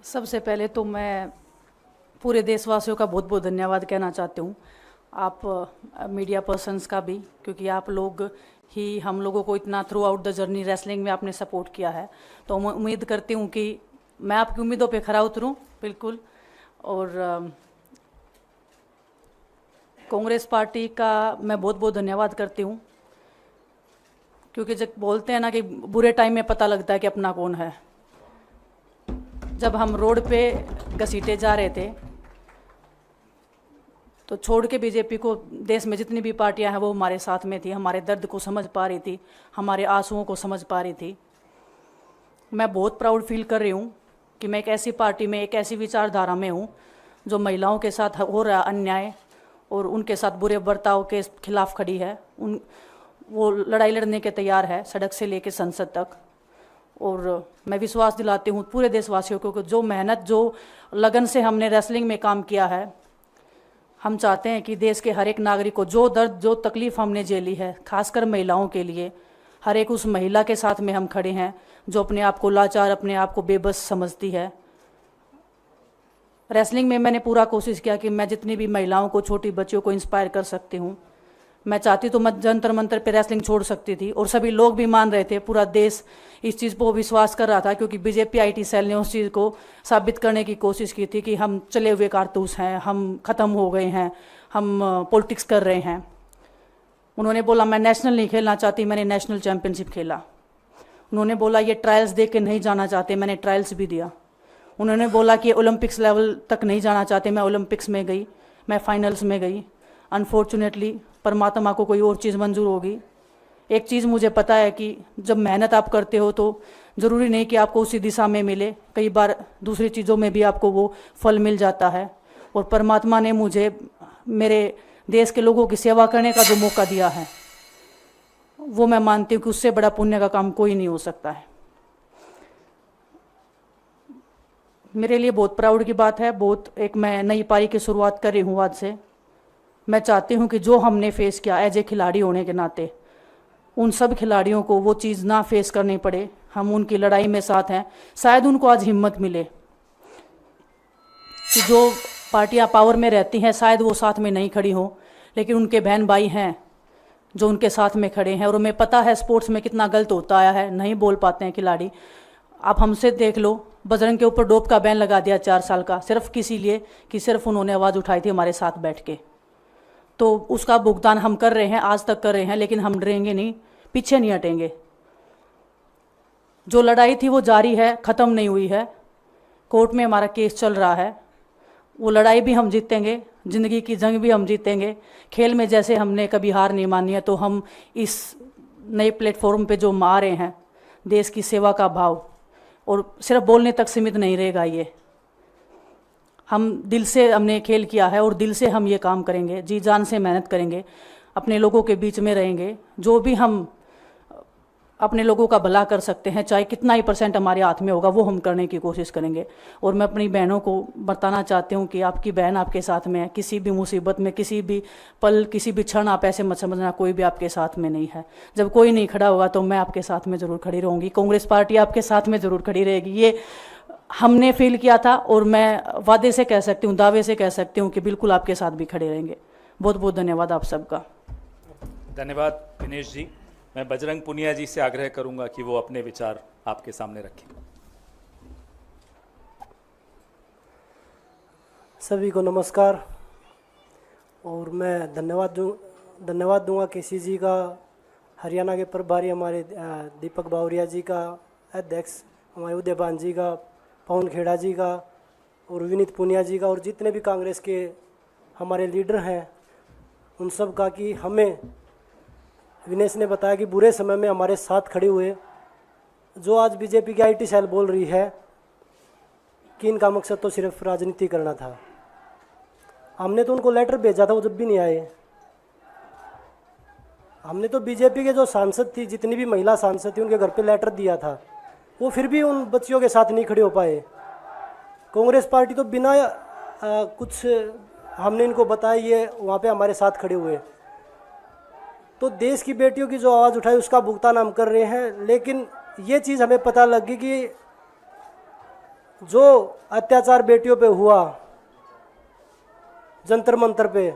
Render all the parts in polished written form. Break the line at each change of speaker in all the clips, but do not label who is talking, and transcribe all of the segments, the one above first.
सबसे पहले तो मैं पूरे देशवासियों का बहुत बहुत धन्यवाद कहना चाहती हूँ। आप मीडिया पर्सन्स का भी, क्योंकि आप लोग ही हम लोगों को इतना through out the journey wrestling में आपने सपोर्ट किया है। तो मैं उम्मीद करती हूँ कि मैं आपकी उम्मीदों पे खरा उतरूँ बिल्कुल। और कांग्रेस पार्टी का मैं बहुत बहुत धन्यवाद करती हूँ, क्योंकि जब बोलते हैं ना कि बुरे टाइम में पता लगता है कि अपना कौन है। जब हम रोड पे घसीटे जा रहे थे तो छोड़ के बीजेपी को, देश में जितनी भी पार्टियां हैं वो हमारे साथ में थी, हमारे दर्द को समझ पा रही थी, हमारे आंसुओं को समझ पा रही थी। मैं बहुत प्राउड फील कर रही हूँ कि मैं एक ऐसी पार्टी में, एक ऐसी विचारधारा में हूँ जो महिलाओं के साथ हो रहा अन्याय और उनके साथ बुरे बर्ताव के खिलाफ खड़ी है। वो लड़ाई लड़ने के तैयार है, सड़क से लेकर संसद तक। और मैं विश्वास दिलाती हूँ पूरे देशवासियों को कि जो मेहनत, जो लगन से हमने रेसलिंग में काम किया है, हम चाहते हैं कि देश के हर एक नागरिक को जो दर्द, जो तकलीफ़ हमने झेली है, खासकर महिलाओं के लिए, हर एक उस महिला के साथ में हम खड़े हैं जो अपने आप को लाचार, अपने आप को बेबस समझती है। रेसलिंग में मैंने पूरा कोशिश किया कि मैं जितनी भी महिलाओं को, छोटी बच्चियों को इंस्पायर कर सकती हूँ। मैं चाहती तो मैं जंतर मंतर पे रेसलिंग छोड़ सकती थी, और सभी लोग भी मान रहे थे, पूरा देश इस चीज़ पर विश्वास कर रहा था, क्योंकि बीजेपी आईटी सेल ने उस चीज़ को साबित करने की कोशिश की थी कि हम चले हुए कारतूस हैं, हम ख़त्म हो गए हैं, हम पॉलिटिक्स कर रहे हैं। उन्होंने बोला मैं नेशनल नहीं खेलना चाहती, मैंने नेशनल चैम्पियनशिप खेला। उन्होंने बोला ये ट्रायल्स दे के नहीं जाना चाहते, मैंने ट्रायल्स भी दिया। उन्होंने बोला कि ओलंपिक्स लेवल तक नहीं जाना चाहते, मैं ओलंपिक्स में गई, मैं फाइनल्स में गई। अनफॉर्चुनेटली परमात्मा को कोई और चीज़ मंजूर होगी। एक चीज़ मुझे पता है कि जब मेहनत आप करते हो तो ज़रूरी नहीं कि आपको उसी दिशा में मिले, कई बार दूसरी चीज़ों में भी आपको वो फल मिल जाता है। और परमात्मा ने मुझे मेरे देश के लोगों की सेवा करने का जो मौका दिया है, वो मैं मानती हूँ कि उससे बड़ा पुण्य का काम कोई नहीं हो सकता है। मेरे लिए बहुत प्राउड की बात है। एक मैं नई पारी की शुरुआत कर रही हूँ आज से। मैं चाहती हूँ कि जो हमने फेस किया एज ए खिलाड़ी होने के नाते, उन सब खिलाड़ियों को वो चीज़ ना फेस करनी पड़े। हम उनकी लड़ाई में साथ हैं। शायद उनको आज हिम्मत मिले कि जो पार्टियां पावर में रहती हैं शायद वो साथ में नहीं खड़ी हों, लेकिन उनके बहन भाई हैं जो उनके साथ में खड़े हैं। और हमें पता है स्पोर्ट्स में कितना गलत होता आया है, नहीं बोल पाते हैं खिलाड़ी। आप हमसे देख लो, बजरंग के ऊपर डोप का बैन लगा दिया 4 साल का, सिर्फ किसी लिए कि सिर्फ उन्होंने आवाज़ उठाई थी हमारे साथ बैठ के। तो उसका भुगतान हम कर रहे हैं, आज तक कर रहे हैं, लेकिन हम डरेंगे नहीं, पीछे नहीं हटेंगे। जो लड़ाई थी वो जारी है, ख़त्म नहीं हुई है। कोर्ट में हमारा केस चल रहा है, वो लड़ाई भी हम जीतेंगे, ज़िंदगी की जंग भी हम जीतेंगे। खेल में जैसे हमने कभी हार नहीं मानी है, तो हम इस नए प्लेटफॉर्म पे जो आ रहे हैं, देश की सेवा का भाव, और सिर्फ बोलने तक सीमित नहीं रहेगा ये। हम दिल से हमने खेल किया है और दिल से हम ये काम करेंगे, जी जान से मेहनत करेंगे, अपने लोगों के बीच में रहेंगे। जो भी हम अपने लोगों का भला कर सकते हैं, चाहे कितना ही % हमारे हाथ में होगा, वो हम करने की कोशिश करेंगे। और मैं अपनी बहनों को बताना चाहती हूँ कि आपकी बहन आपके साथ में है। किसी भी मुसीबत में, किसी भी पल, किसी भी क्षण आप ऐसे मत समझना कोई भी आपके साथ में नहीं है। जब कोई नहीं खड़ा होगा तो मैं आपके साथ में ज़रूर खड़ी रहूँगी, कांग्रेस पार्टी आपके साथ में ज़रूर खड़ी रहेगी। ये हमने फील किया था, और मैं वादे से कह सकती हूँ, दावे से कह सकती हूँ कि बिल्कुल आपके साथ भी खड़े रहेंगे। बहुत बहुत धन्यवाद आप सबका।
धन्यवाद दिनेश जी। मैं बजरंग पुनिया जी से आग्रह करूंगा कि वो अपने विचार आपके सामने रखें।
सभी को नमस्कार। और मैं धन्यवाद दूंगा केसी जी का, हरियाणा के प्रभारी हमारे दीपक बावरिया जी का, अध्यक्ष हमारे उदयभान जी का, पवन खेड़ा जी का, और विनीत पुनिया जी का, और जितने भी कांग्रेस के हमारे लीडर हैं उन सब का, कि हमें विनेश ने बताया कि बुरे समय में हमारे साथ खड़े हुए। जो आज बीजेपी की आईटी सेल बोल रही है कि इनका मकसद तो सिर्फ राजनीति करना था, हमने तो उनको लेटर भेजा था, वो जब भी नहीं आए। हमने तो बीजेपी के जो सांसद थी, जितनी भी महिला सांसद थी, उनके घर पे लेटर दिया था, वो फिर भी उन बच्चियों के साथ नहीं खड़े हो पाए। कांग्रेस पार्टी तो बिना कुछ हमने इनको बताया ये वहाँ पे हमारे साथ खड़े हुए। तो देश की बेटियों की जो आवाज़ उठाई उसका भुगतान हम कर रहे हैं। लेकिन ये चीज़ हमें पता लग गई कि जो अत्याचार बेटियों पे हुआ जंतर मंतर पे,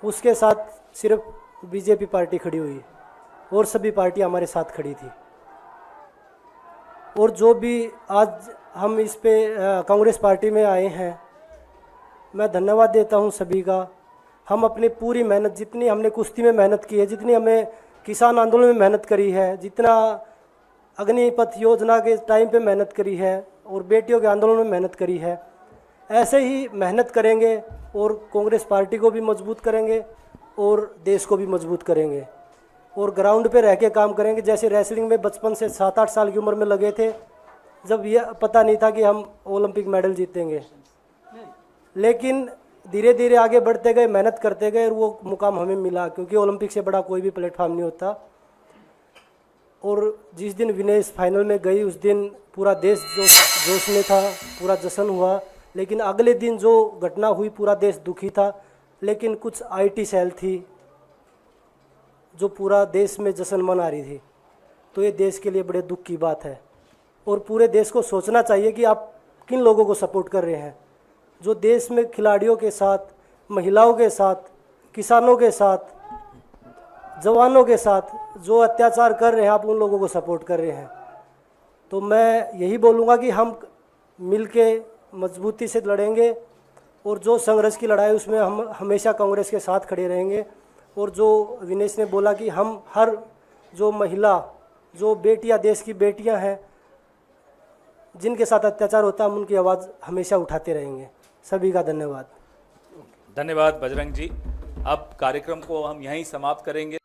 उसके साथ सिर्फ बीजेपी पार्टी खड़ी हुई और सभी पार्टी हमारे साथ खड़ी थी। और जो भी आज हम इस पे कांग्रेस पार्टी में आए हैं, मैं धन्यवाद देता हूं सभी का। हम अपनी पूरी मेहनत, जितनी हमने कुश्ती में मेहनत की है, जितनी हमें किसान आंदोलन में मेहनत करी है, जितना अग्निपथ योजना के टाइम पे मेहनत करी है और बेटियों के आंदोलन में मेहनत करी है, ऐसे ही मेहनत करेंगे और कांग्रेस पार्टी को भी मजबूत करेंगे और देश को भी मजबूत करेंगे और ग्राउंड पे रह के काम करेंगे। जैसे रेसलिंग में बचपन से 7-8 साल की उम्र में लगे थे, जब ये पता नहीं था कि हम ओलंपिक मेडल जीतेंगे, लेकिन धीरे धीरे आगे बढ़ते गए, मेहनत करते गए और वो मुकाम हमें मिला, क्योंकि ओलंपिक से बड़ा कोई भी प्लेटफॉर्म नहीं होता। और जिस दिन विनेश फाइनल में गई, उस दिन पूरा देश जोश में था, पूरा जश्न हुआ। लेकिन अगले दिन जो घटना हुई, पूरा देश दुखी था। लेकिन कुछ आईटी सेल थी जो पूरा देश में जश्न मना रही थी, तो ये देश के लिए बड़े दुख की बात है। और पूरे देश को सोचना चाहिए कि आप किन लोगों को सपोर्ट कर रहे हैं। जो देश में खिलाड़ियों के साथ, महिलाओं के साथ, किसानों के साथ, जवानों के साथ जो अत्याचार कर रहे हैं, आप उन लोगों को सपोर्ट कर रहे हैं। तो मैं यही बोलूँगा कि हम मिलके मजबूती से लड़ेंगे और जो संघर्ष की लड़ाई, उसमें हम हमेशा कांग्रेस के साथ खड़े रहेंगे। और जो विनेश ने बोला कि हम हर जो महिला, जो बेटियां, देश की बेटियां हैं, जिनके साथ अत्याचार होता है, हम उनकी आवाज़ हमेशा उठाते रहेंगे। सभी का धन्यवाद।
धन्यवाद बजरंग जी। अब कार्यक्रम को हम यहीं समाप्त करेंगे।